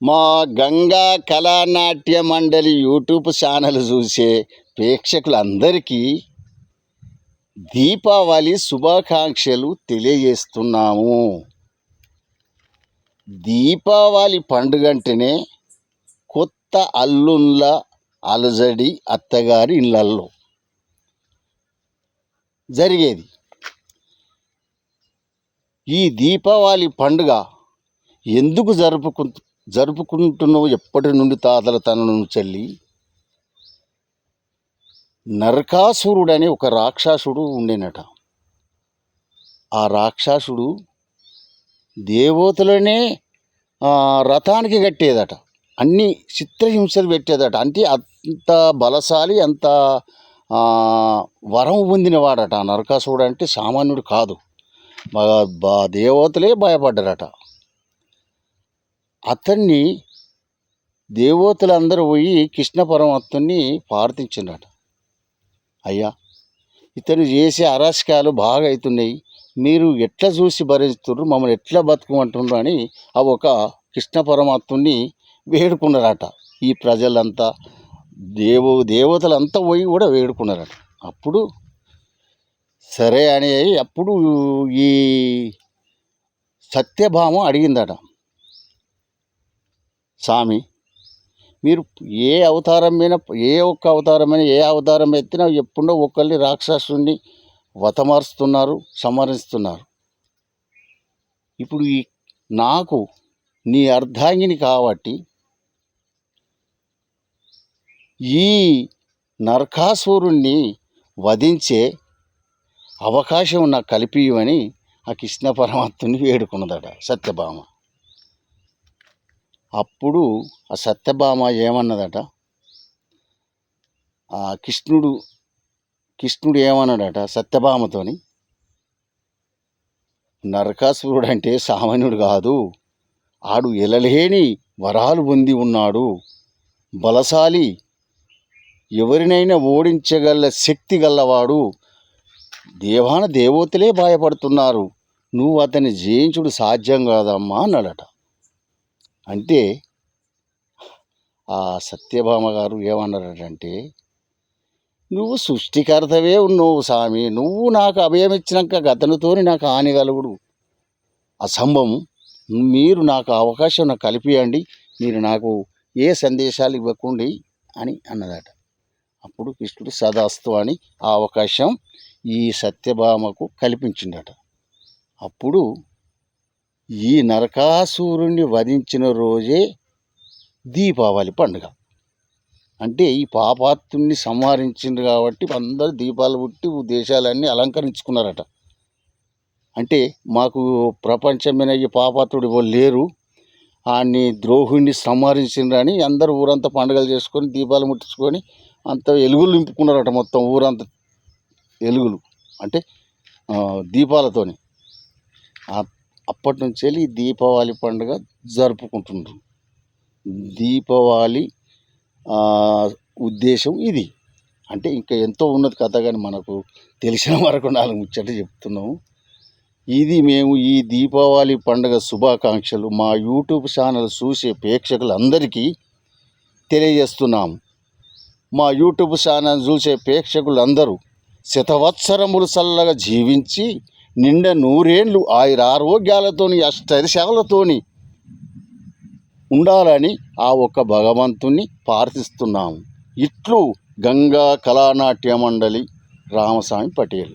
మా గంగా కళానాట్య మండలి YouTube channel చూసే ప్రేక్షకులందరికీ దీపావళి శుభాకాంక్షలు తెలియజేస్తున్నాము. దీపావళి పండుగ అంటేనే కొత్త అల్లుళ్ళ అలజడి అత్తగారి ఇళ్ళల్లో జరిగేది. ఈ దీపావళి పండుగ ఎందుకు జరుపుకుంటున్నావు ఎప్పటి నుండి తాతల తన చెల్లి? నరకాసురుడు అని ఒక రాక్షసుడు ఉండేనట. ఆ రాక్షసుడు దేవతలనే రథానికి కట్టేదట, అన్ని చిత్రహింసలు పెట్టేదట. అంటే అంత బలశాలి, అంత వరం పొందినవాడట. ఆ నరకాసురుడు అంటే సామాన్యుడు కాదు. దేవతలే భయపడ్డారట. అతన్ని దేవతలందరూ పోయి కృష్ణ పరమాత్ముని ప్రార్థించిండట. అయ్యా, ఇతను చేసే అరాచకాలు బాగా అవుతున్నాయి, మీరు ఎట్లా చూసి భరిస్తున్నారు, మమ్మల్ని ఎట్లా బతుకమంటున్నారు అని ఆ ఒక కృష్ణ పరమాత్ముని వేడుకున్నారట. ఈ ప్రజలంతా దేవతలంతా పోయి కూడా వేడుకున్నారట. అప్పుడు సరే అని అప్పుడు ఈ సత్యభామ అడిగిందట, స్వామి, మీరు ఏ ఒక్క అవతారమైన ఏ అవతారం ఎత్తినా ఎప్పుడో ఒకళ్ళని రాక్షసుని వతమారుస్తున్నారు, సంహరిస్తున్నారు. ఇప్పుడు నాకు నీ అర్ధాంగిని కాబట్టి ఈ నరకాసురుణ్ణి వధించే అవకాశం నాకు కలిపియమని ఆ కృష్ణ పరమాత్ముని వేడుకున్నదట సత్యభామ. అప్పుడు ఆ సత్యభామ ఏమన్నదట, ఆ కృష్ణుడు ఏమన్నాడట సత్యభామతోని, నరకాసురుడు అంటే సామాన్యుడు కాదు, ఆడు ఎలలేని వరాలు పొంది ఉన్నాడు, బలశాలి, ఎవరినైనా ఓడించగల శక్తి గల్లవాడు, దేవతలే భయపడుతున్నారు, నువ్వు అతన్ని జయించుడు సాధ్యం కాదమ్మా అన్నాడట. అంటే ఆ సత్యభామ గారు ఏమన్నారంటే, నువ్వు సృష్టికర్తవే ఉన్నావు స్వామి, నువ్వు నాకు అభయం ఇచ్చినాక అతనితోని నాకు హాని కలుగుడు అసంభవం, మీరు నాకు అవకాశం నాకు కలిపియండి, మీరు నాకు ఏ సందేశాలు ఇవ్వకండి అని అన్నదట. అప్పుడు కృష్ణుడు సదాస్తు అని ఆ అవకాశం ఈ సత్యభామకు కల్పించిండట. అప్పుడు ఈ నరకాసురుణ్ణి వధించిన రోజే దీపావళి పండుగ. అంటే ఈ పాపాత్ముని సంహరించింది కాబట్టి అందరూ దీపాలు పుట్టి దేశాలన్నీ అలంకరించుకున్నారట. అంటే మాకు ప్రపంచమైన ఈ పాపాత్ముడు ఎవరు లేరు, ఆయన్ని ద్రోహుడిని సంహరించిండ్రని అందరూ ఊరంతా పండుగలు చేసుకొని దీపాలు ముట్టించుకొని అంత ఎలుగులు నింపుకున్నారట. మొత్తం ఊరంతా ఎలుగులు అంటే దీపాలతోని. అప్పటి నుంచి వెళ్ళి దీపావళి పండుగ జరుపుకుంటున్నారు. దీపావళి ఉద్దేశం ఇది. అంటే ఇంకా ఎంతో ఉన్నది కథ, కానీ మనకు తెలిసిన వరకు 4 ముచ్చట్లు చెప్తున్నాము. ఇది మేము ఈ దీపావళి పండుగ శుభాకాంక్షలు మా యూట్యూబ్ ఛానల్ చూసే ప్రేక్షకులందరికీ తెలియజేస్తున్నాము. మా యూట్యూబ్ ఛానల్ చూసే ప్రేక్షకులందరూ శతవత్సరములు చల్లగా జీవించి నిండా 100 ఏళ్ళు ఆయురారోగ్యాలతోని అష్టైశ్వర్యాలతోని ఉండాలని ఆ ఒక్క భగవంతుని ప్రార్థిస్తున్నాము. ఇట్లు గంగా కళానాట్య మండలి రామస్వామి పటేల్.